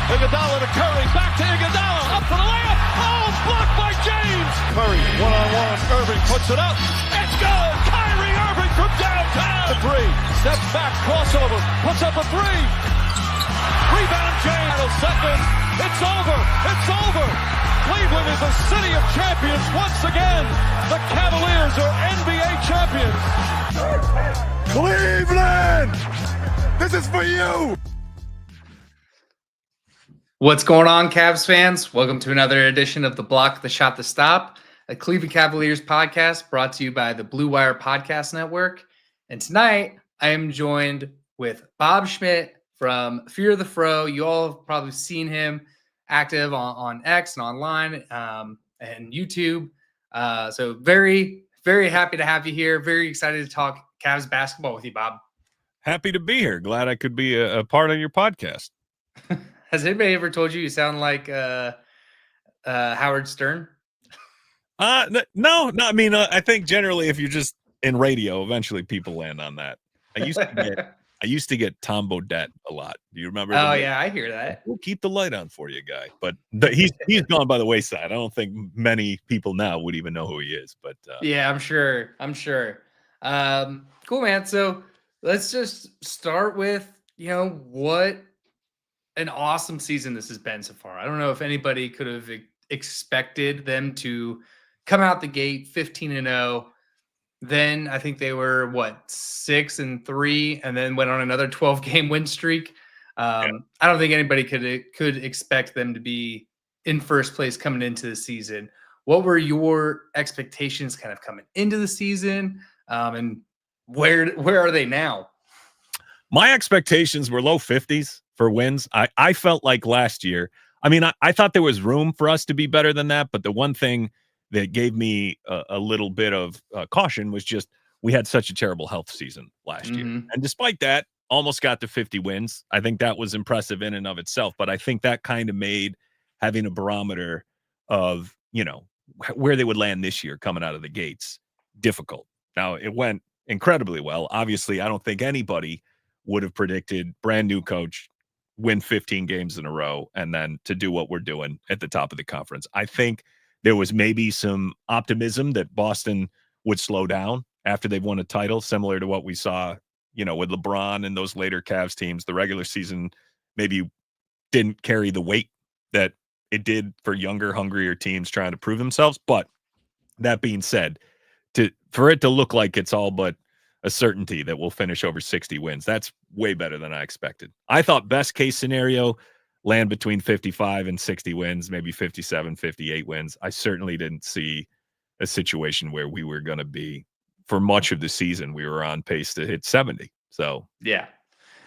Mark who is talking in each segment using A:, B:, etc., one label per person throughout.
A: Iguodala to Curry, back to Iguodala, up for the layup. Oh, blocked by James. Curry, one-on-one. Irving puts it up. It's good. Kyrie Irving from downtown. The three, steps back, crossover, puts up a three. Rebound James. Seconds. It's over. It's over. Cleveland is a city of champions once again. The Cavaliers are NBA champions.
B: Cleveland, this is for you.
C: What's going on, Cavs fans? Welcome to another edition of The Block, The Shot, The Stop, a Cleveland Cavaliers podcast brought to you by the Blue Wire Podcast Network. And tonight, I am joined with Bob Schmidt from Fear The Fro. You all have probably seen him active on X and online and YouTube. So very, very happy to have you here. Very excited to talk Cavs basketball with you, Bob.
B: Happy to be here. Glad I could be a part of your podcast.
C: Has anybody ever told you sound like Howard Stern?
B: No. I mean, I think generally if you're just in radio, eventually people land on that. I used to get Tom Bodette a lot. Do you remember?
C: Oh yeah, I hear that.
B: We'll keep the light on for you, guy. But he's gone by the wayside. I don't think many people now would even know who he is. But
C: yeah, I'm sure. Cool, man. So let's just start with what an awesome season this has been so far. I don't know if anybody could have expected them to come out the gate 15-0. Then I think they were 6-3, and then went on another 12-game win streak. I don't think anybody could expect them to be in first place coming into the season. What were your expectations kind of coming into the season, and where are they now?
B: My expectations were low 50s for wins. I felt like last year, I mean, I thought there was room for us to be better than that, but the one thing that gave me a little bit of caution was just we had such a terrible health season last year. And despite that, almost got to 50 wins. I think that was impressive in and of itself, but I think that kind of made having a barometer of, where they would land this year coming out of the gates difficult. Now, it went incredibly well. Obviously, I don't think anybody would have predicted brand new coach, win 15 games in a row, and then to do what we're doing at the top of the conference. I think there was maybe some optimism that Boston would slow down after they've won a title, similar to what we saw, with LeBron and those later Cavs teams. The regular season maybe didn't carry the weight that it did for younger, hungrier teams trying to prove themselves. But that being said, for it to look like it's all but a certainty that we'll finish over 60 wins, that's way better than I expected. I thought best case scenario, land between 55 and 60 wins, maybe 57, 58 wins. I certainly didn't see a situation where we were going to be, for much of the season, we were on pace to hit 70. So
C: yeah.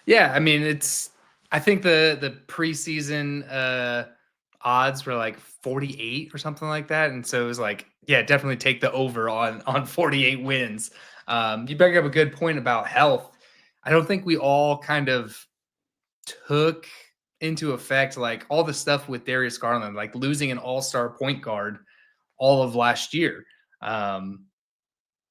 C: I mean, I think the preseason odds were like 48 or something like that, and so it was like, yeah, definitely take the over on 48 wins. You bring up a good point about health. I don't think we all kind of took into effect like all the stuff with Darius Garland, like losing an all-star point guard all of last year.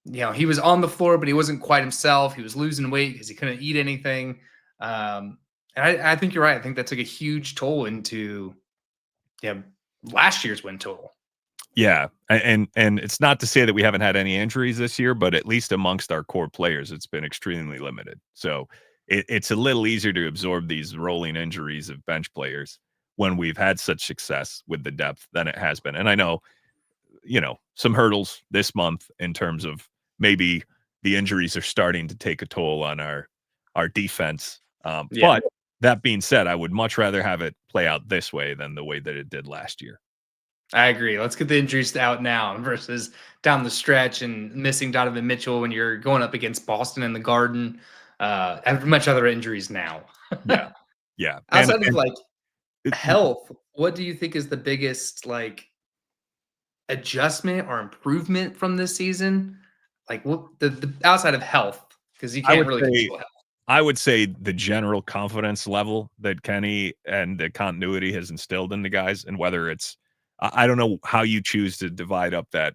C: He was on the floor, but he wasn't quite himself. He was losing weight because he couldn't eat anything. And I think you're right. I think that took a huge toll into last year's win total.
B: Yeah, and it's not to say that we haven't had any injuries this year, but at least amongst our core players, it's been extremely limited. So it's a little easier to absorb these rolling injuries of bench players when we've had such success with the depth than it has been. And I know, some hurdles this month in terms of maybe the injuries are starting to take a toll on our defense. But that being said, I would much rather have it play out this way than the way that it did last year.
C: I agree. Let's get the injuries out now versus down the stretch and missing Donovan Mitchell when you're going up against Boston in the Garden. Have much other injuries now.
B: Yeah.
C: Outside of health, what do you think is the biggest adjustment or improvement from this season? Like what the outside of health, because you can't really control health.
B: I would say the general confidence level that Kenny and the continuity has instilled in the guys, and whether it's, I don't know how you choose to divide up that,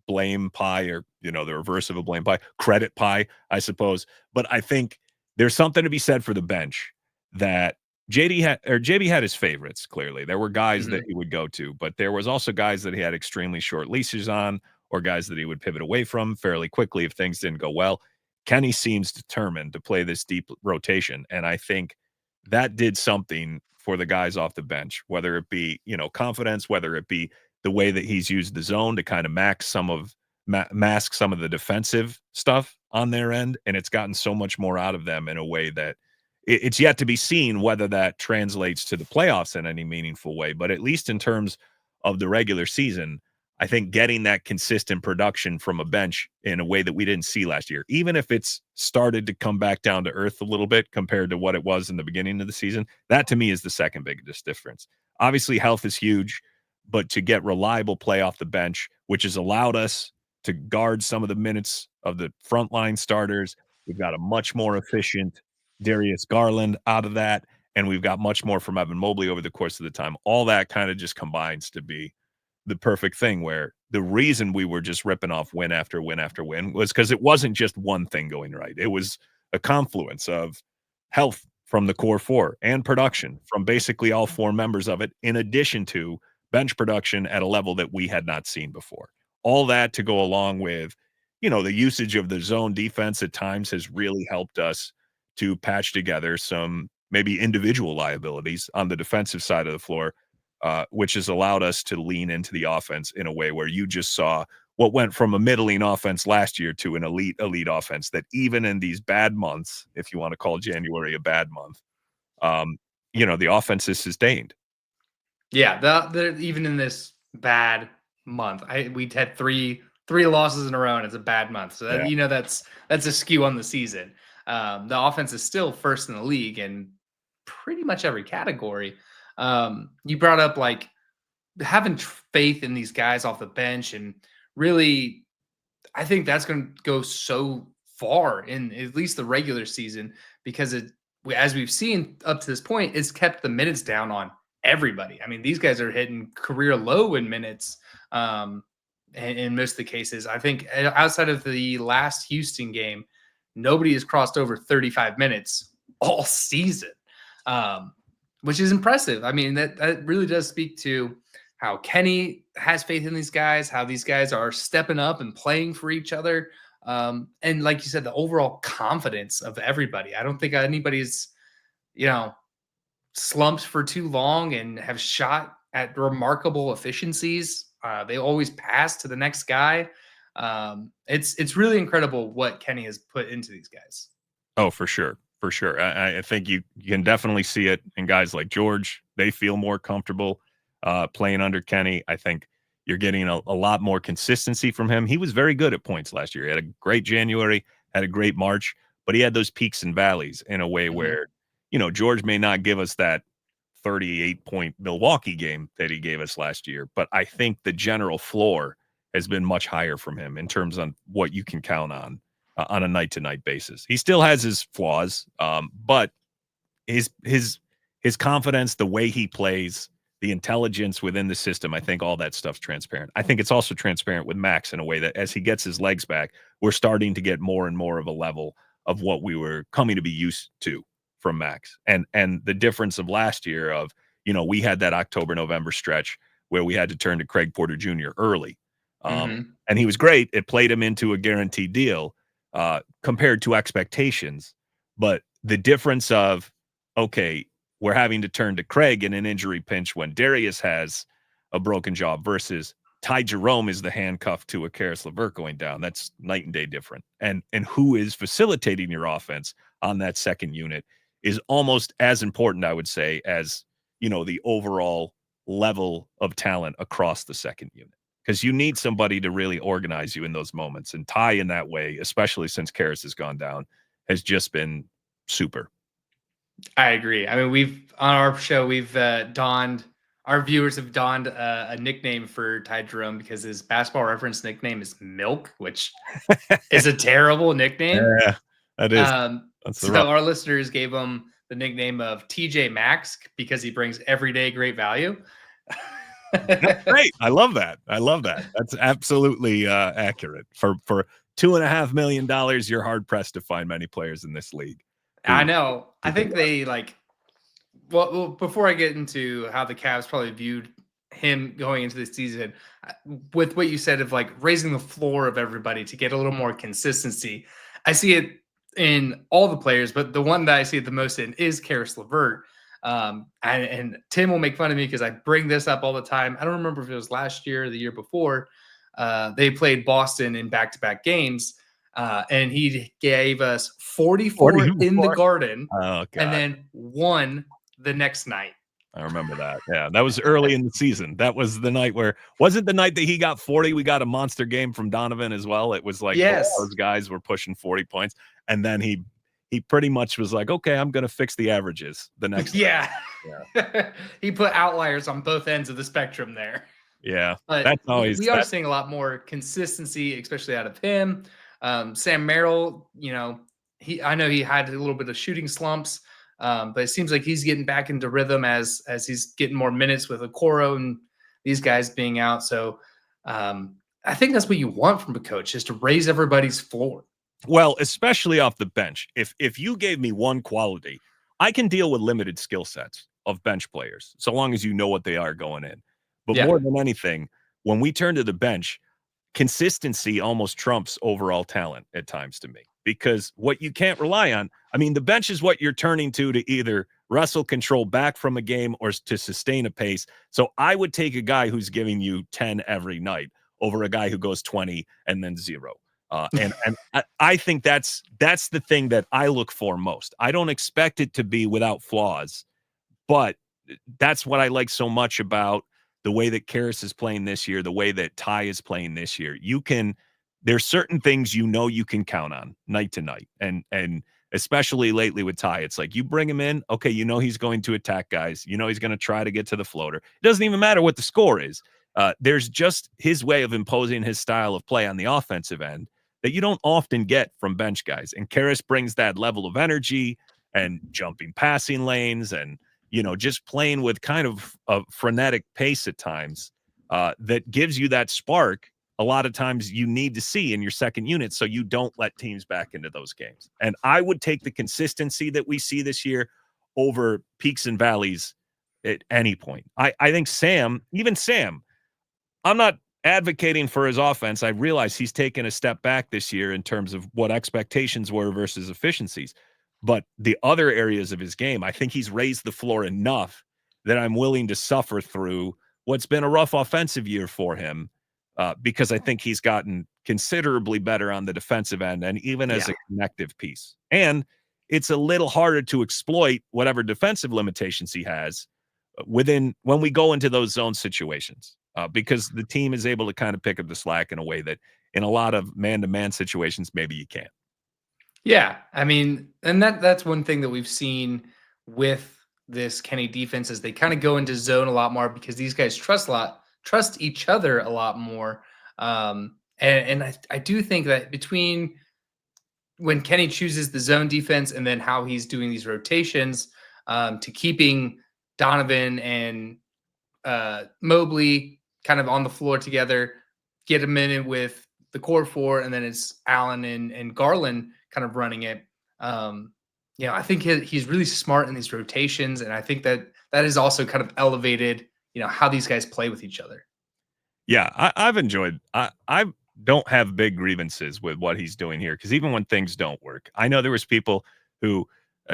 B: blame pie or, the reverse of a blame pie, credit pie, I suppose. But I think there's something to be said for the bench that JB had his favorites. Clearly, there were guys that
C: Mhm.
B: he would go to, but there was also guys that he had extremely short leashes on, or guys that he would pivot away from fairly quickly if things didn't go well. Kenny seems determined to play this deep rotation, and I think that did something for the guys off the bench, whether it be confidence, whether it be the way that he's used the zone to kind of mask some of the defensive stuff on their end, and it's gotten so much more out of them in a way that it's yet to be seen whether that translates to the playoffs in any meaningful way. But at least in terms of the regular season, I think getting that consistent production from a bench in a way that we didn't see last year, even if it's started to come back down to earth a little bit compared to what it was in the beginning of the season, that to me is the second biggest difference. Obviously, health is huge, but to get reliable play off the bench, which has allowed us to guard some of the minutes of the frontline starters, we've got a much more efficient Darius Garland out of that, and we've got much more from Evan Mobley over the course of the time. All that kind of just combines to be the perfect thing where the reason we were just ripping off win after win after win was because it wasn't just one thing going right. It was a confluence of health from the core four and production from basically all four members of it, in addition to bench production at a level that we had not seen before. All that to go along with, the usage of the zone defense at times has really helped us to patch together some maybe individual liabilities on the defensive side of the floor, which has allowed us to lean into the offense in a way where you just saw what went from a middling offense last year to an elite offense that even in these bad months, if you want to call January a bad month, the offense is sustained.
C: Yeah, the even in this bad month, we had three losses in a row, and it's a bad month. So
B: Yeah.
C: that's a skew on the season. The offense is still first in the league in pretty much every category. You brought up like having faith in these guys off the bench, and really, I think that's going to go so far in at least the regular season because as we've seen up to this point, it's kept the minutes down on everybody. I mean, these guys are hitting career low in minutes in most of the cases. I think outside of the last Houston game, nobody has crossed over 35 minutes all season, which is impressive. I mean, that really does speak to how Kenny has faith in these guys, how these guys are stepping up and playing for each other. And like you said, the overall confidence of everybody. I don't think anybody's, slumped for too long and have shot at remarkable efficiencies. They always pass to the next guy. It's really incredible what Kenny has put into these guys.
B: Oh, for sure. For sure. I think you can definitely see it in guys like George. They feel more comfortable playing under Kenny. I think you're getting a lot more consistency from him. He was very good at points last year. He had a great January, had a great March, but he had those peaks and valleys in a way where, George may not give us that 38-point Milwaukee game that he gave us last year, but I think the general floor has been much higher from him in terms of what you can count on a night-to-night basis. He still has his flaws, but his confidence, the way he plays, the intelligence within the system, I think all that stuff's transparent. I think it's also transparent with Max in a way that as he gets his legs back, we're starting to get more and more of a level of what we were coming to be used to from Max. And the difference of last year of, we had that October-November stretch where we had to turn to Craig Porter Jr. early. And he was great. It played him into a guaranteed deal compared to expectations. But the difference of, okay, we're having to turn to Craig in an injury pinch when Darius has a broken jaw versus Ty Jerome is the handcuff to a Karis LeVert going down. That's night and day different. And who is facilitating your offense on that second unit is almost as important, I would say, as, the overall level of talent across the second unit. Because you need somebody to really organize you in those moments. And Ty in that way, especially since Karis has gone down, has just been super.
C: I agree. I mean, on our show, our viewers have donned a nickname for Ty Jerome because his Basketball Reference nickname is Milk, which is a terrible nickname.
B: Yeah, that is.
C: So our listeners gave him the nickname of TJ Maxx because he brings everyday great value.
B: That's great. I love that. That's absolutely accurate. For $2.5 million, you're hard pressed to find many players in this league.
C: I know. I think they Well, before I get into how the Cavs probably viewed him going into the season, with what you said of like raising the floor of everybody to get a little more consistency, I see it in all the players, but the one that I see it the most in is Karis LeVert. And Tim will make fun of me because I bring this up all the time. I don't remember if it was last year or the year before. They played Boston in back-to-back games, and he gave us 44 in the Garden,
B: Oh,
C: and
B: God.
C: then won the next night.
B: I remember that. Yeah, that was early in the season. That was the night where was it the night that he got 40? We got a monster game from Donovan as well. It was like both
C: Yes.
B: those guys were pushing 40 points, and then he pretty much was like, okay, I'm gonna fix the averages the next
C: Yeah.
B: Yeah.
C: He put outliers on both ends of the spectrum there.
B: Yeah,
C: But
B: that's always
C: we are seeing a lot more consistency, especially out of him. Sam Merrill, I know he had a little bit of shooting slumps, but it seems like he's getting back into rhythm as he's getting more minutes with Okoro and these guys being out. So I think that's what you want from a coach, is to raise everybody's floor.
B: Well, especially off the bench. If you gave me one quality, I can deal with limited skill sets of bench players, so long as you know what they are going in. But
C: Yeah.
B: more than anything, when we turn to the bench, consistency almost trumps overall talent at times to me, because what you can't rely on, I mean, the bench is what you're turning to either wrestle control back from a game or to sustain a pace. So I would take a guy who's giving you 10 every night over a guy who goes 20 and then 0. And I think that's the thing that I look for most. I don't expect it to be without flaws, but that's what I like so much about the way that Karis is playing this year, the way that Ty is playing this year. There's certain things you can count on night to night. And especially lately with Ty, it's like you bring him in, okay, he's going to attack guys. He's going to try to get to the floater. It doesn't even matter what the score is. There's just his way of imposing his style of play on the offensive end that you don't often get from bench guys. And Karis brings that level of energy and jumping passing lanes and, just playing with kind of a frenetic pace at times that gives you that spark a lot of times you need to see in your second unit so you don't let teams back into those games. And I would take the consistency that we see this year over peaks and valleys at any point. I think Sam, I'm not advocating for his offense. I realize he's taken a step back this year in terms of what expectations were versus efficiencies. But the other areas of his game, I think he's raised the floor enough that I'm willing to suffer through what's been a rough offensive year for him, because I think he's gotten considerably better on the defensive end and even as a connective piece. And it's a little harder to exploit whatever defensive limitations he has when we go into those zone situations. Because the team is able to kind of pick up the slack in a way that in a lot of man-to-man situations, maybe you can't.
C: Yeah. I mean, and that's one thing that we've seen with this Kenny defense is they kind of go into zone a lot more because these guys trust each other a lot more. And I do think that between when Kenny chooses the zone defense and then how he's doing these rotations to keeping Donovan and Mobley kind of on the floor together, get a minute with the core four, and then it's Allen and Garland kind of running it. I think he's really smart in these rotations, and I think that has also kind of elevated, how these guys play with each other.
B: Yeah, I've enjoyed. I don't have big grievances with what he's doing here because even when things don't work, I know there was people who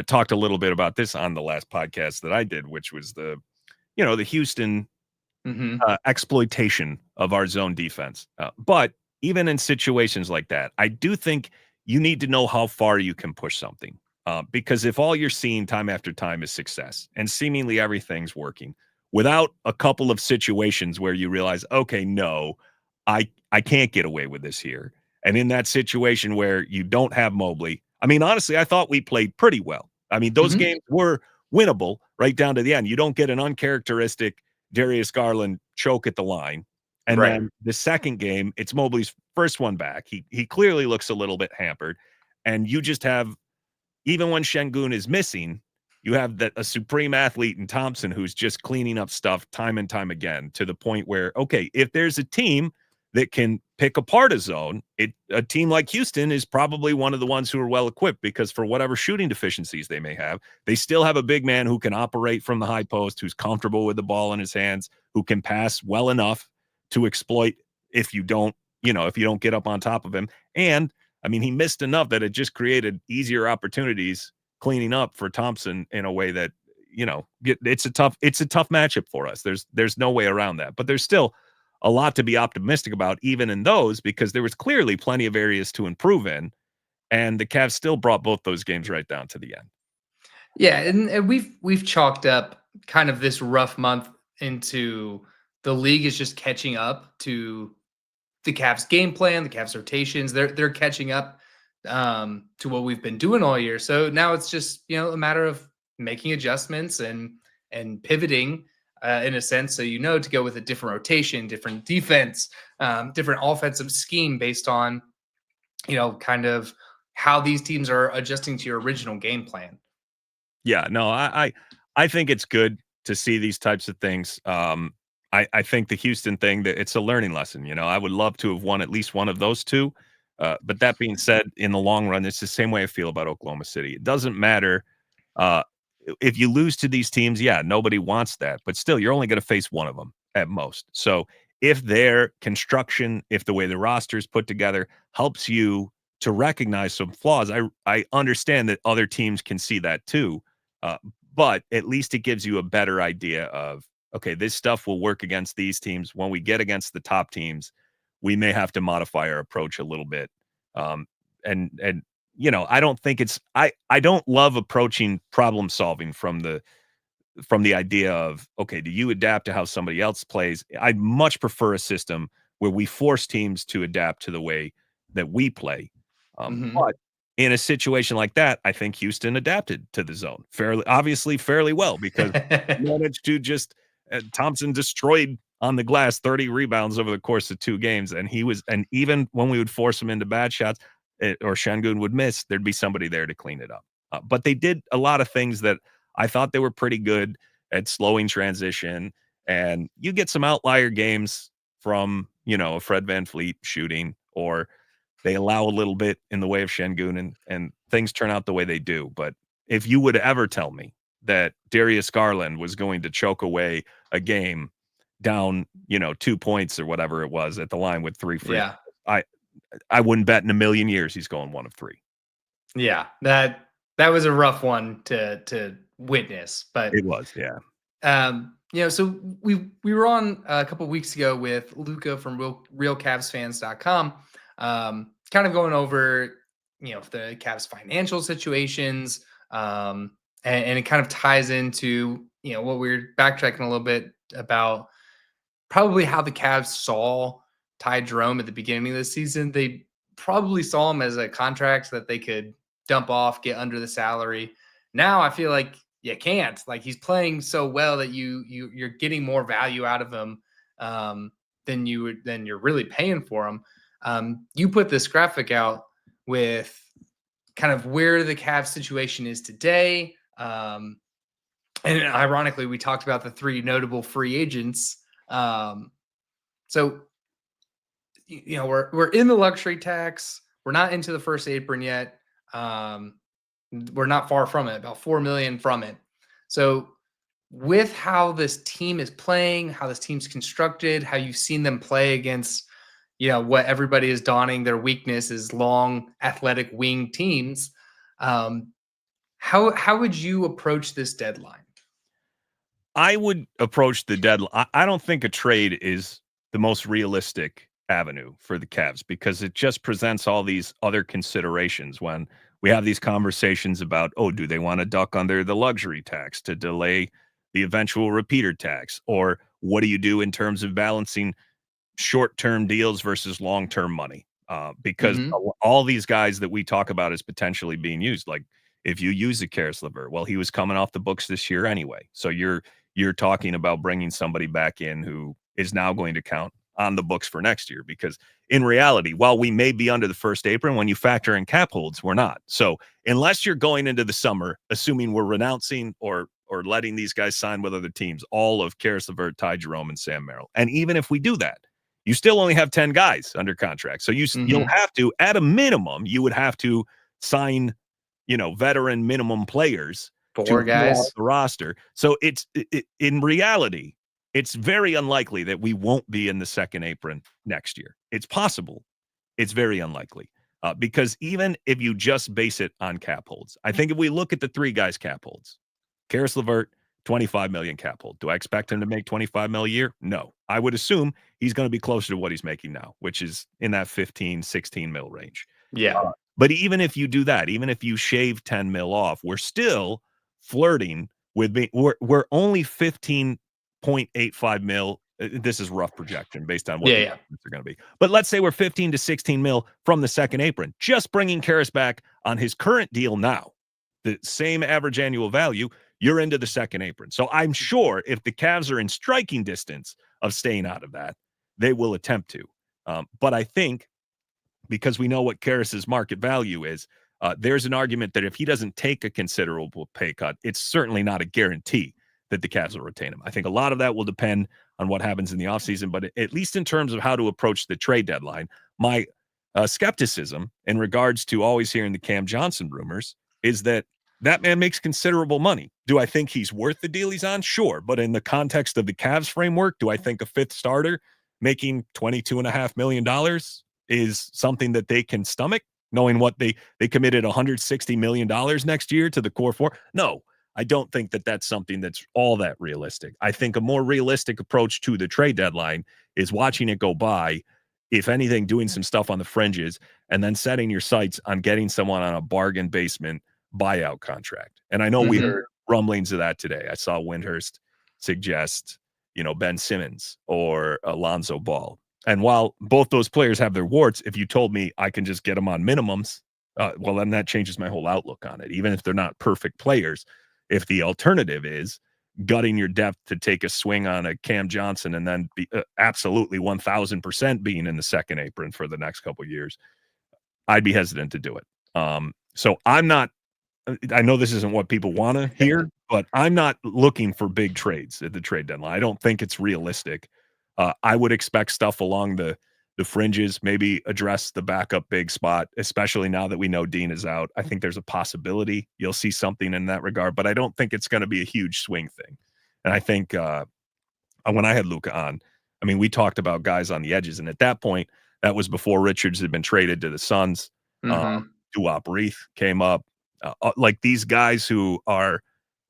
B: talked a little bit about this on the last podcast that I did, which was the Houston exploitation of our zone defense. But even in situations like that, I do think you need to know how far you can push something. Because if all you're seeing time after time is success and seemingly everything's working without a couple of situations where you realize, okay, no, I can't get away with this here. And in that situation where you don't have Mobley, I mean, honestly, I thought we played pretty well. I mean, those games were winnable right down to the end. You don't get an uncharacteristic Darius Garland choke at the line. And then the second game, it's Mobley's first one back. He clearly looks a little bit hampered. And you just have, even when Şengün is missing, you have a supreme athlete in Thompson who's just cleaning up stuff time and time again to the point where, okay, if there's a team that can pick apart a zone. A team like Houston is probably one of the ones who are well equipped because for whatever shooting deficiencies they may have, they still have a big man who can operate from the high post, who's comfortable with the ball in his hands, who can pass well enough to exploit if you don't get up on top of him. And I mean, he missed enough that it just created easier opportunities cleaning up for Thompson in a way that, it's a tough matchup for us. There's no way around that. But there's still a lot to be optimistic about, even in those, because there was clearly plenty of areas to improve in, and the Cavs still brought both those games right down to the end.
C: Yeah, and we've chalked up kind of this rough month into the league is just catching up to the Cavs game plan, the Cavs rotations. They're catching up to what we've been doing all year. So now it's just a matter of making adjustments and pivoting in a sense, so to go with a different rotation, different defense, different offensive scheme based on kind of how these teams are adjusting to your original game plan.
B: Yeah, no, I think it's good to see these types of things. I think the Houston thing, that it's a learning lesson. I would love to have won at least one of those two. But that being said, in the long run, it's the same way I feel about Oklahoma City. It doesn't matter if you lose to these teams. Yeah, nobody wants that, but still, you're only going to face one of them at most. So if their construction, if the way the roster is put together helps you to recognize some flaws, I understand that other teams can see that too. But at least it gives you a better idea of, okay, this stuff will work against these teams. When we get against the top teams, we may have to modify our approach a little bit. And I don't think I don't love approaching problem solving from the idea of, okay, do you adapt to how somebody else plays? I'd much prefer a system where we force teams to adapt to the way that we play. But in a situation like that, I think Houston adapted to the zone fairly well, because managed to just Thompson destroyed on the glass 30 rebounds over the course of 2 games. And even when we would force him into bad shots or Şengün would miss, there'd be somebody there to clean it up. But they did a lot of things that I thought they were pretty good at slowing transition. And you get some outlier games from, a Fred VanVleet shooting, or they allow a little bit in the way of Şengün, and things turn out the way they do. But if you would ever tell me that Darius Garland was going to choke away a game down, 2 points or whatever it was at the line with 3 free,
C: Yeah.
B: I wouldn't bet in a million years he's going 1 of 3.
C: Yeah, that was a rough one to witness, but
B: It was, yeah.
C: So we were on a couple weeks ago with Luca from realcavsfans.com, kind of going over, the Cavs financial situations, and it kind of ties into, what we're backtracking a little bit about probably how the Cavs saw Ty Jerome at the beginning of the season. They probably saw him as a contract that they could dump off, get under the salary. Now I feel like you can't. Like, he's playing so well that you're getting more value out of him than you're really paying for him. You put this graphic out with kind of where the Cavs situation is today. And ironically, we talked about the 3 notable free agents. So we're in the luxury tax. We're not into the first apron yet. We're not far from it, about $4 million from it. So with how this team is playing, how this team's constructed, how you've seen them play against, what everybody is donning their weakness is long, athletic wing teams. How would you approach this deadline?
B: I would approach the deadline. I don't think a trade is the most realistic avenue for the Cavs, because it just presents all these other considerations when we have these conversations about, do they want to duck under the luxury tax to delay the eventual repeater tax? Or what do you do in terms of balancing short-term deals versus long-term money? Because all these guys that we talk about as potentially being used, like if you use a Karis LeVert, well, he was coming off the books this year anyway. So you're talking about bringing somebody back in who is now going to count on the books for next year, because in reality, while we may be under the first apron, when you factor in cap holds, we're not. So unless you're going into the summer assuming we're renouncing or letting these guys sign with other teams, all of Karis LeVert, Ty Jerome, and Sam Merrill, and even if we do that, you still only have 10 guys under contract. So you'll have to, at a minimum, you would have to sign, veteran minimum players to
C: Four guys.
B: fill out the roster. So it's in reality, it's very unlikely that we won't be in the second apron next year. It's possible. It's very unlikely. Because even if you just base it on cap holds, I think if we look at the 3 guys cap holds, Karis LeVert, 25 million cap hold. Do I expect him to make 25 mil a year? No. I would assume he's going to be closer to what he's making now, which is in that 15, 16 mil range.
C: Yeah.
B: But even if you do that, even if you shave 10 mil off, we're still flirting with we're only 15.85 mil. This is rough projection based on what the are going to be. But let's say we're 15 to 16 mil from the second apron, just bringing Karis back on his current deal now, the same average annual value, you're into the second apron. So I'm sure if the Cavs are in striking distance of staying out of that, they will attempt to. But I think because we know what Karis's market value is, there's an argument that if he doesn't take a considerable pay cut, it's certainly not a guarantee that the Cavs will retain him. I think a lot of that will depend on what happens in the offseason, but at least in terms of how to approach the trade deadline, my skepticism in regards to always hearing the Cam Johnson rumors is that man makes considerable money. Do I think he's worth the deal he's on? Sure. But in the context of the Cavs framework, do I think a 5th starter making $22.5 million is something that they can stomach, knowing what they committed $160 million next year to the core 4? No, I don't think that that's something that's all that realistic. I think a more realistic approach to the trade deadline is watching it go by, if anything, doing some stuff on the fringes, and then setting your sights on getting someone on a bargain basement buyout contract. And I know we heard rumblings of that today. I saw Windhurst suggest, Ben Simmons or Alonzo Ball. And while both those players have their warts, if you told me I can just get them on minimums, well, then that changes my whole outlook on it. Even if they're not perfect players, if the alternative is gutting your depth to take a swing on a Cam Johnson and then be absolutely 1,000% being in the second apron for the next couple of years, I'd be hesitant to do it. So I'm not, I know this isn't what people want to hear, but I'm not looking for big trades at the trade deadline. I don't think it's realistic. I would expect stuff along the fringes, maybe address the backup big spot, especially now that we know Dean is out. I think there's a possibility you'll see something in that regard, but I don't think it's going to be a huge swing thing. And I think when I had Luka on, I mean, we talked about guys on the edges, and at that point, that was before Richards had been traded to the Suns. Duop Reith came up. Like these guys who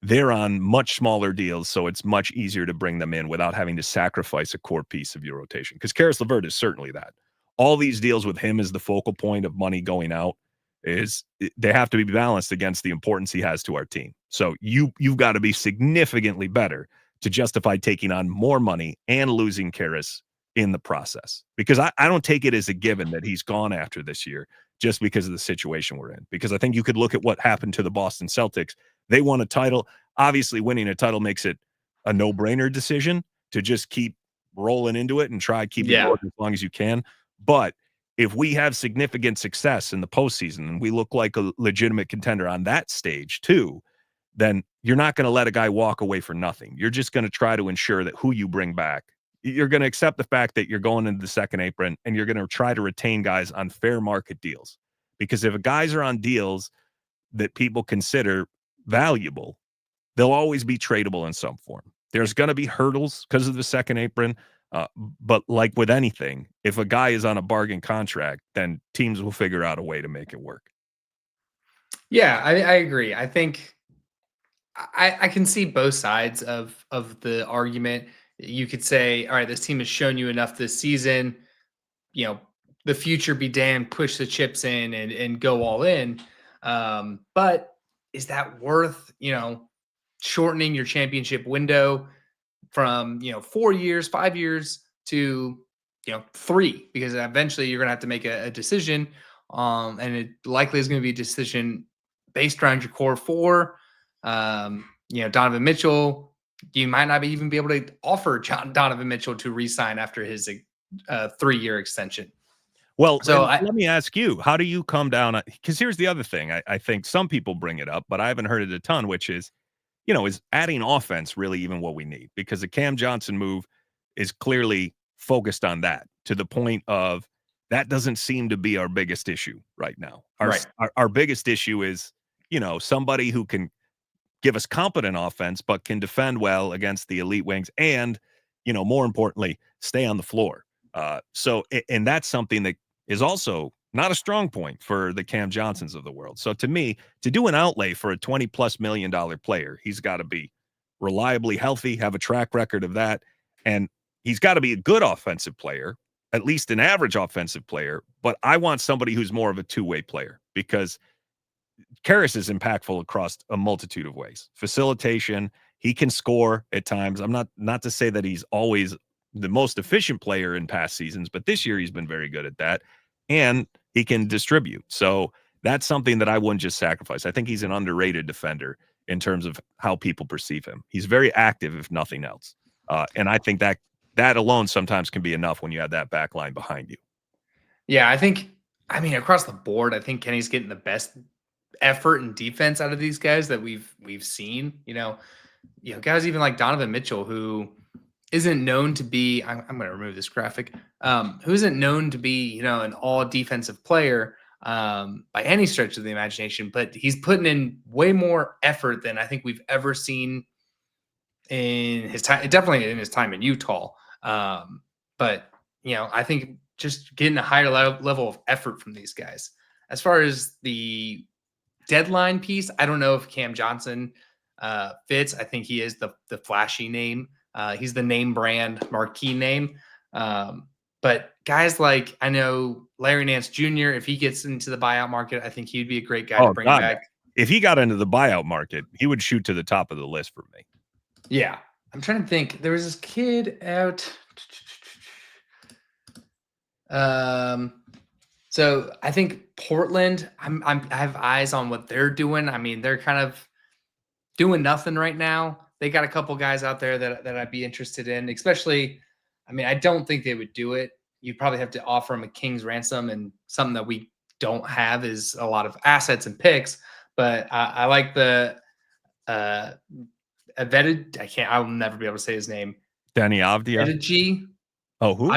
B: they're on much smaller deals, so it's much easier to bring them in without having to sacrifice a core piece of your rotation. Because Karis LeVert is certainly that. All these deals with him as the focal point of money going out they have to be balanced against the importance he has to our team. So you've got to be significantly better to justify taking on more money and losing Karis in the process. Because I don't take it as a given that he's gone after this year just because of the situation we're in. Because I think you could look at what happened to the Boston Celtics. They won a title. Obviously, winning a title makes it a no-brainer decision to just keep rolling into it and try to keep it going as long as you can. But if we have significant success in the postseason and we look like a legitimate contender on that stage too, then you're not going to let a guy walk away for nothing. You're just going to try to ensure that who you bring back, you're going to accept the fact that you're going into the second apron and you're going to try to retain guys on fair market deals. Because if guys are on deals that people consider valuable, they'll always be tradable in some form. There's going to be hurdles because of the second apron. But like with anything, if a guy is on a bargain contract, then teams will figure out a way to make it work.
C: Yeah, I agree. I think I can see both sides of the argument. You could say, all right, this team has shown you enough this season, the future be damned, push the chips in and go all in. But is that worth, shortening your championship window from 4 years, 5 years to 3? Because eventually you're going to have to make a decision, and it likely is going to be a decision based around your core 4. Donovan Mitchell, you might not even be able to offer Donovan Mitchell to re-sign after his 3-year extension.
B: Well, so let me ask you, how do you come down? Because here's the other thing. I think some people bring it up, but I haven't heard it a ton, which is, is adding offense really even what we need? Because the Cam Johnson move is clearly focused on that to the point of that doesn't seem to be our biggest issue right now. Our biggest issue is, somebody who can give us competent offense, but can defend well against the elite wings and, more importantly, stay on the floor. And that's something that is also not a strong point for the Cam Johnsons of the world. So to me, to do an outlay for a $20+ million player, he's got to be reliably healthy, have a track record of that, and he's got to be a good offensive player, at least an average offensive player. But I want somebody who's more of a two-way player because Karras is impactful across a multitude of ways. Facilitation, he can score at times. I'm not to say that he's always the most efficient player in past seasons, but this year he's been very good at that. And he can distribute. So that's something that I wouldn't just sacrifice. I think he's an underrated defender in terms of how people perceive him. He's very active, if nothing else. And I think that alone sometimes can be enough when you have that back line behind you.
C: Yeah, across the board, I think Kenny's getting the best effort and defense out of these guys that we've seen. Guys even like Donovan Mitchell, who isn't known to be, I'm going to remove this graphic, who isn't known to be, an all defensive player by any stretch of the imagination, but he's putting in way more effort than I think we've ever seen in his time, definitely in his time in Utah. But I think just getting a higher level of effort from these guys. As far as the deadline piece, I don't know if Cam Johnson fits. I think he is the flashy name. He's the name brand marquee name. But guys like, I know Larry Nance Jr., if he gets into the buyout market, I think he'd be a great guy to bring back.
B: If he got into the buyout market, he would shoot to the top of the list for me.
C: Yeah. I'm trying to think. There was this kid out. So I think Portland, I have eyes on what they're doing. I mean, they're kind of doing nothing right now. They got a couple guys out there that I'd be interested in, especially, I don't think they would do it. You'd probably have to offer them a king's ransom, and something that we don't have is a lot of assets and picks. But I like the I'll never be able to say his name.
B: Denny Avdia.
C: Avdija.
B: Oh, who?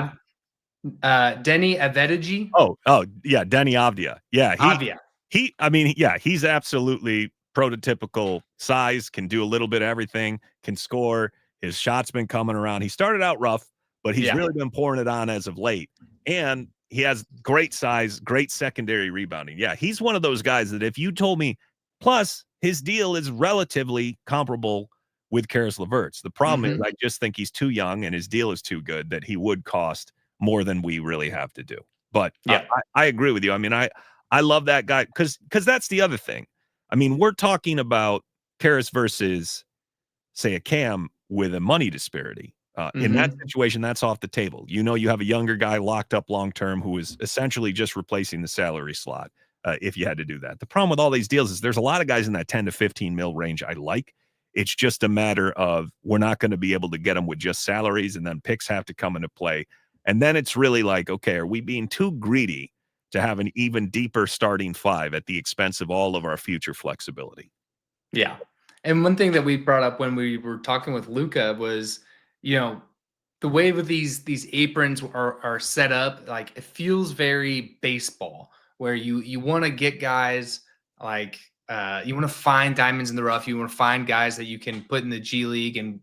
C: Denny Avdija.
B: Oh, yeah, Denny Avdia. Yeah,
C: Avdia.
B: He's absolutely prototypical size, can do a little bit of everything, can score. His shot's been coming around. He started out rough, but he's really been pouring it on as of late. And he has great size, great secondary rebounding. Yeah, he's one of those guys that if you told me, plus his deal is relatively comparable with Karis LeVert's. The problem is I just think he's too young and his deal is too good that he would cost more than we really have to do. But yeah, I agree with you. I love that guy because that's the other thing. We're talking about Karis versus, say, a Cam with a money disparity. In that situation, that's off the table. You have a younger guy locked up long-term who is essentially just replacing the salary slot if you had to do that. The problem with all these deals is there's a lot of guys in that 10 to 15 mil range I like. It's just a matter of we're not going to be able to get them with just salaries, and then picks have to come into play. And then it's really like, okay, are we being too greedy to have an even deeper starting five at the expense of all of our future flexibility?
C: Yeah. And one thing that we brought up when we were talking with Luca was, the way with these aprons are set up, like it feels very baseball, where you want to get guys like you want to find diamonds in the rough. You want to find guys that you can put in the G League and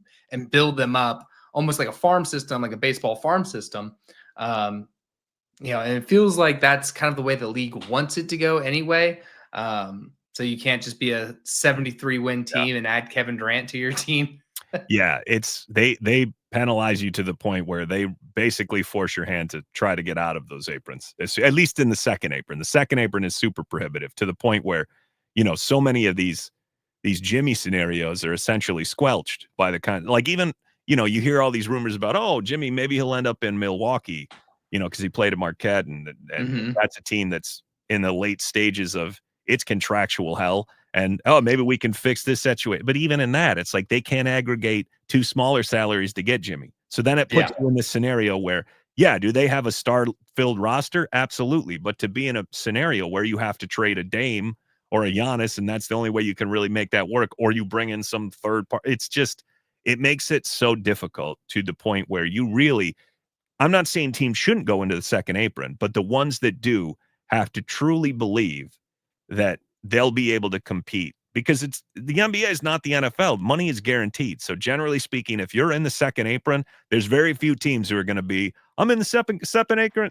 C: build them up almost like a farm system, like a baseball farm system. And it feels like that's kind of the way the league wants it to go anyway. So you can't just be a 73 win team and add Kevin Durant to your team.
B: Yeah, it's they penalize you to the point where they basically force your hand to try to get out of those aprons. At least in the second apron. The second apron is super prohibitive to the point where, so many of these Jimmy scenarios are essentially squelched by the kind, like even, you hear all these rumors about, oh, Jimmy, maybe he'll end up in Milwaukee, because he played at Marquette and that's a team that's in the late stages of its contractual hell. And, maybe we can fix this situation. But even in that, it's like they can't aggregate two smaller salaries to get Jimmy. So then it puts you in this scenario where, do they have a star-filled roster? Absolutely. But to be in a scenario where you have to trade a Dame or a Giannis, and that's the only way you can really make that work, or you bring in some third part, it makes it so difficult to the point where you really I'm not saying teams shouldn't go into the second apron, but the ones that do have to truly believe that they'll be able to compete, because it's the NBA is not the NFL. Money is guaranteed. So generally speaking, if you're in the second apron, there's very few teams who are going to be, I'm in the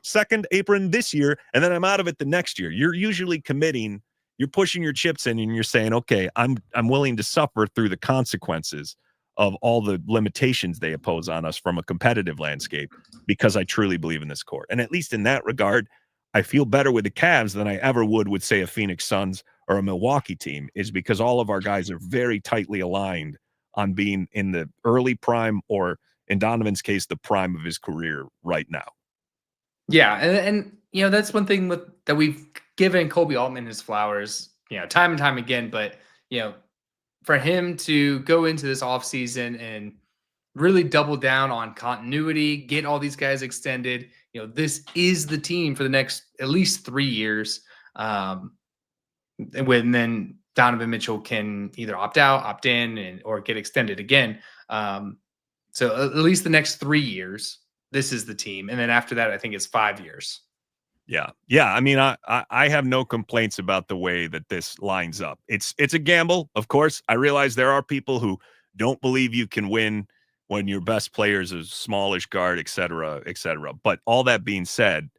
B: second apron this year, and then I'm out of it the next year. You're usually committing, you're pushing your chips in, and you're saying, okay, I'm willing to suffer through the consequences of all the limitations they impose on us from a competitive landscape, because I truly believe in this core. And at least in that regard, I feel better with the Cavs than I ever would with, say, a Phoenix Suns or a Milwaukee team, is because all of our guys are very tightly aligned on being in the early prime, or in Donovan's case, the prime of his career right now.
C: Yeah, and that's one thing that we've given Kobe Altman his flowers, time and time again. But for him to go into this offseason and really double down on continuity, get all these guys extended, this is the team for the next at least 3 years. When then Donovan Mitchell can either opt out, opt in, or get extended again. So at least the next 3 years, this is the team. And then after that, I think it's 5 years.
B: Yeah. I mean, I have no complaints about the way that this lines up. It's a gamble, of course. I realize there are people who don't believe you can win when your best player is a smallish guard, et cetera, et cetera. But all that being said,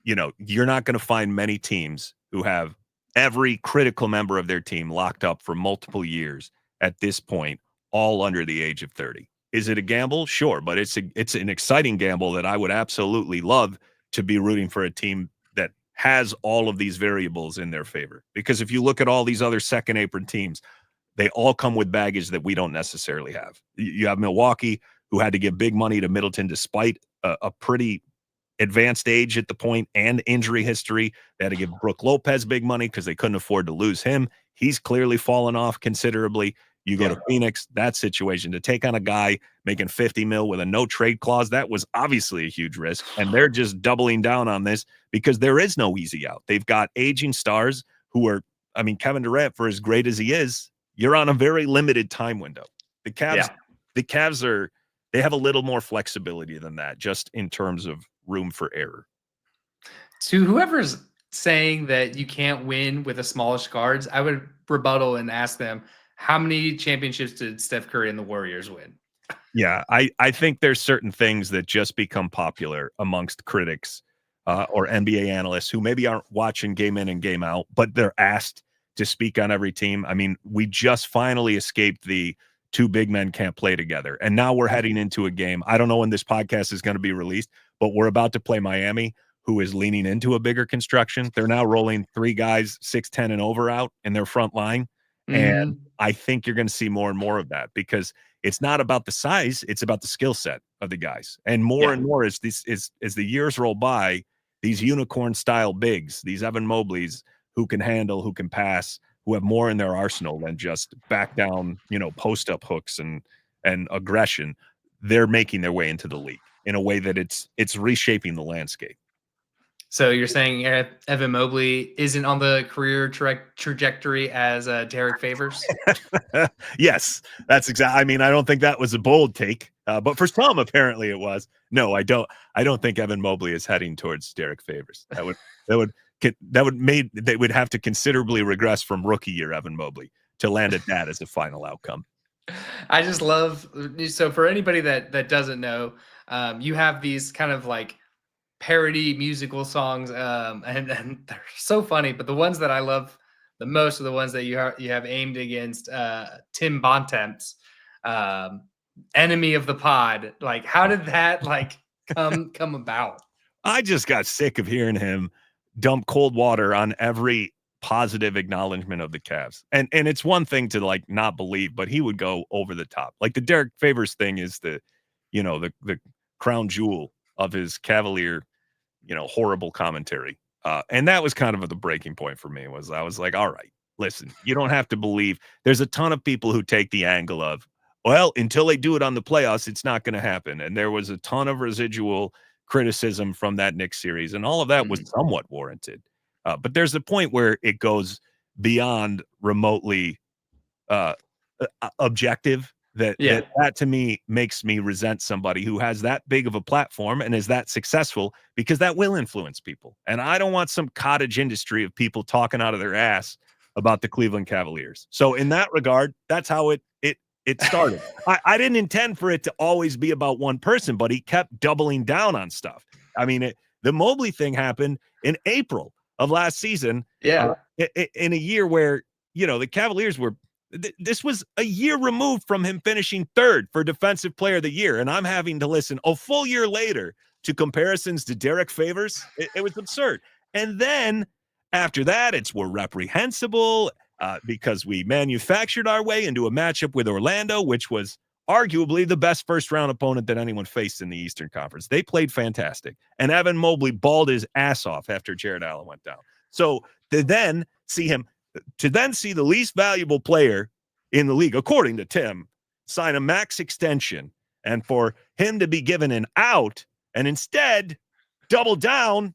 B: you're not going to find many teams who have every critical member of their team locked up for multiple years at this point, all under the age of 30. Is it a gamble? Sure, but it's an exciting gamble that I would absolutely love to be rooting for a team that has all of these variables in their favor. Because if you look at all these other second apron teams, they all come with baggage that we don't necessarily have. You have Milwaukee, who had to give big money to Middleton despite a pretty advanced age at the point and injury history. They had to give Brook Lopez big money because they couldn't afford to lose him. He's clearly fallen off considerably. You go to Phoenix, that situation, to take on a guy making $50 million with a no trade clause, that was obviously a huge risk. And they're just doubling down on this because there is no easy out. They've got aging stars who are, I mean, Kevin Durant, for as great as he is, you're on a very limited time window. The Cavs they have a little more flexibility than that, just in terms of room for error.
C: To whoever's saying that you can't win with a smallish guards, I would rebuttal and ask them, how many championships did Steph Curry and the Warriors win?
B: Yeah, I think there's certain things that just become popular amongst critics or NBA analysts who maybe aren't watching game in and game out, but they're asked to speak on every team. I mean, we just finally escaped the two big men can't play together. And now we're heading into a game. I don't know when this podcast is going to be released, but we're about to play Miami, who is leaning into a bigger construction. They're now rolling 3 guys, 6'10" and over out in their front line. And I think you're going to see more and more of that, because it's not about the size, it's about the skill set of the guys. And more and more as the years roll by, these unicorn style bigs, these Evan Mobleys who can handle, who can pass, who have more in their arsenal than just back down, post up hooks and aggression, they're making their way into the league in a way that it's reshaping the landscape.
C: So you're saying Evan Mobley isn't on the career trajectory as Derek Favors?
B: Yes, that's exactly. I mean, I don't think that was a bold take, but for some, apparently it was. No, I don't think Evan Mobley is heading towards Derek Favors. They would have to considerably regress from rookie year Evan Mobley to land at that as a final outcome.
C: I just love. So for anybody that doesn't know, you have these kind of like parody musical songs, and they're so funny. But the ones that I love the most are the ones that you have aimed against Tim Bontemps, enemy of the pod. Like, how did that come about?
B: I just got sick of hearing him dump cold water on every positive acknowledgement of the Cavs. And it's one thing to not believe, but he would go over the top. Like the Derek Favors thing is the crown jewel of his Cavalier, horrible commentary. And that was kind of the breaking point for me. I was like, all right, listen, you don't have to believe. There's a ton of people who take the angle of, well, until they do it on the playoffs, it's not going to happen. And there was a ton of residual criticism from that Knicks series, and all of that was somewhat warranted. But there's a point where it goes beyond remotely objective That to me makes me resent somebody who has that big of a platform and is that successful, because that will influence people. And I don't want some cottage industry of people talking out of their ass about the Cleveland Cavaliers. So in that regard, that's how it started. I didn't intend for it to always be about one person, but he kept doubling down on stuff. I mean, the Mobley thing happened in April of last season.
C: Yeah.
B: In a year where, the Cavaliers were, this was a year removed from him finishing third for Defensive Player of the Year. And I'm having to listen a full year later to comparisons to Derek Favors. It was absurd. And then after that, we're reprehensible because we manufactured our way into a matchup with Orlando, which was arguably the best first-round opponent that anyone faced in the Eastern Conference. They played fantastic. And Evan Mobley balled his ass off after Jared Allen went down. So to then see the least valuable player in the league, according to Tim, sign a max extension, and for him to be given an out and instead double down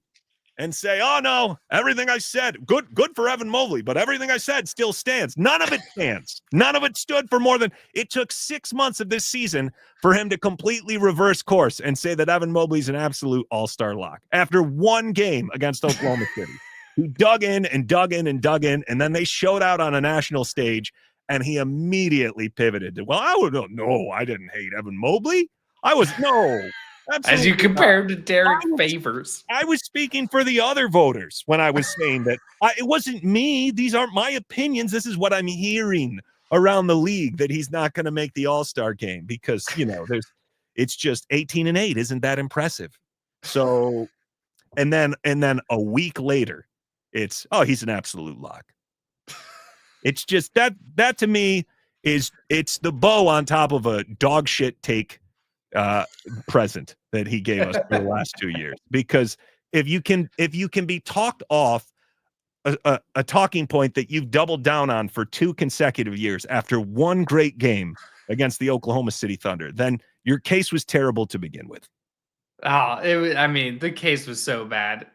B: and say, oh no, everything I said, good for Evan Mobley, but everything I said still stands. None of it stands. None of it stood for more than, it took 6 months of this season for him to completely reverse course and say that Evan Mobley's an absolute all-star lock. After one game against Oklahoma City, he dug in, and then they showed out on a national stage, and he immediately pivoted to, well, I didn't hate Evan Mobley. No.
C: As you compare him to Derek Favors.
B: I was speaking for the other voters when I was saying that it wasn't me. These aren't my opinions. This is what I'm hearing around the league, that he's not going to make the All-Star game because, it's just 18-8. Isn't that impressive? So, and then a week later, he's an absolute lock. It's just that to me it's the bow on top of a dog shit take present that he gave us for the last 2 years. Because if you can be talked off a talking point that you've doubled down on for 2 consecutive years after one great game against the Oklahoma City Thunder, then your case was terrible to begin with.
C: The case was so bad.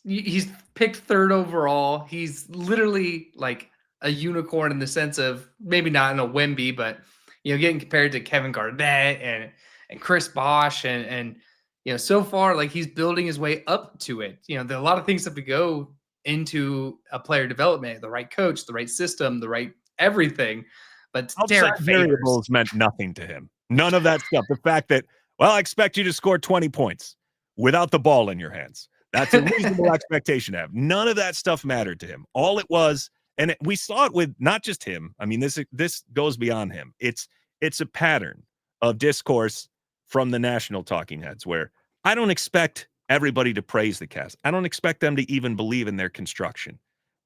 C: He's picked third overall. He's literally like a unicorn in the sense of maybe not in a Wemby, but getting compared to Kevin Garnett and Chris Bosh and so far, like, he's building his way up to it. There are a lot of things that have to go into a player development, the right coach, the right system, the right everything. But Derek
B: variables meant nothing to him. None of that stuff. The fact that, I expect you to score 20 points without the ball in your hands. That's a reasonable expectation to have. None of that stuff mattered to him. All it was, and we saw it with not just him. I mean, this goes beyond him. It's a pattern of discourse from the national talking heads where I don't expect everybody to praise the Cavs. I don't expect them to even believe in their construction.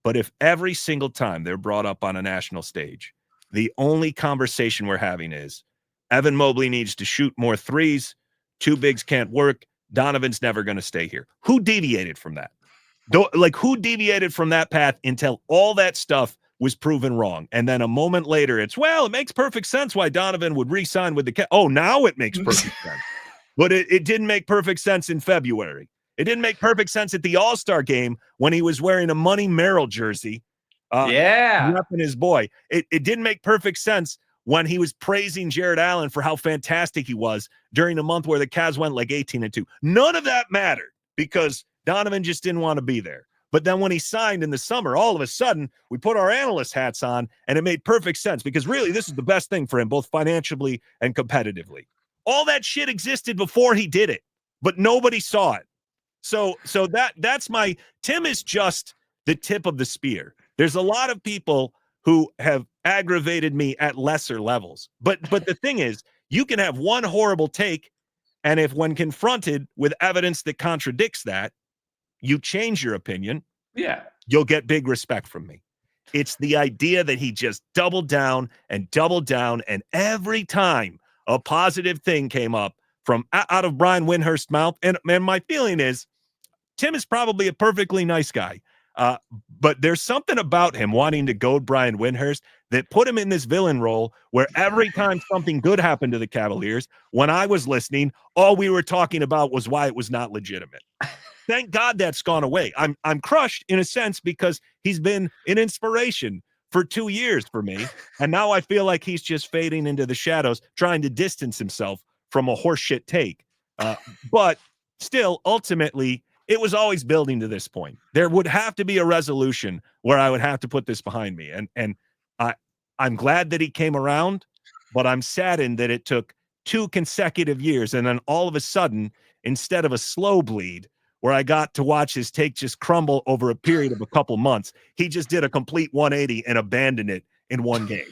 B: But if every single time they're brought up on a national stage, the only conversation we're having is Evan Mobley needs to shoot more threes, 2 bigs can't work, Donovan's never going to stay here. Who deviated from that? Who deviated from that path until all that stuff was proven wrong? And then a moment later, it makes perfect sense why Donovan would re-sign with the Cavs. Oh, now it makes perfect sense. But it didn't make perfect sense in February. It didn't make perfect sense at the All-Star game when he was wearing a Money Merrill jersey. Repping his boy. It didn't make perfect sense when he was praising Jared Allen for how fantastic he was during a month where the Cavs went like 18-2. None of that mattered because Donovan just didn't want to be there. But then when he signed in the summer, all of a sudden, we put our analyst hats on, and it made perfect sense because really this is the best thing for him, both financially and competitively. All that shit existed before he did it, but nobody saw it. So that's my – Tim is just the tip of the spear. There's a lot of people who have aggravated me at lesser levels. But the thing is, you can have one horrible take, and if when confronted with evidence that contradicts that, you change your opinion, you'll get big respect from me. It's the idea that he just doubled down, and every time a positive thing came up from out of Brian Windhorst's mouth, and my feeling is Tim is probably a perfectly nice guy. But there's something about him wanting to goad Brian Windhorst that put him in this villain role where every time something good happened to the Cavaliers, when I was listening, all we were talking about was why it was not legitimate. Thank God that's gone away. I'm crushed in a sense because he's been an inspiration for 2 years for me. And now I feel like he's just fading into the shadows, trying to distance himself from a horseshit take. But still, ultimately, it was always building to this point. There would have to be a resolution where I would have to put this behind me. And I'm glad that he came around, but I'm saddened that it took 2 consecutive years. And then all of a sudden, instead of a slow bleed where I got to watch his take just crumble over a period of a couple months, he just did a complete 180 and abandoned it in one game.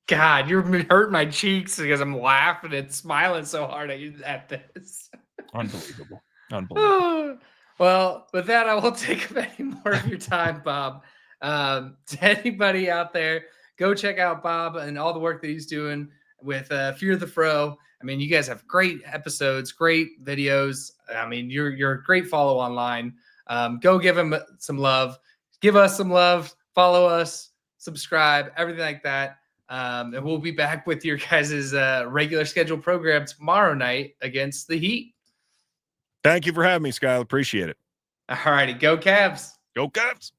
C: God, you're hurting my cheeks because I'm laughing and smiling so hard at this.
B: Unbelievable. Unbelievable.
C: Well, with that, I won't take up any more of your time, Bob. To anybody out there, go check out Bob and all the work that he's doing with Fear the Fro. I mean, you guys have great episodes, great videos. I mean, you're a great follow online. Go give him some love. Give us some love. Follow us. Subscribe. Everything like that. And we'll be back with your guys' regular scheduled program tomorrow night against the Heat.
B: Thank you for having me, Skyler. Appreciate it.
C: All righty. Go Cavs.
B: Go Cavs.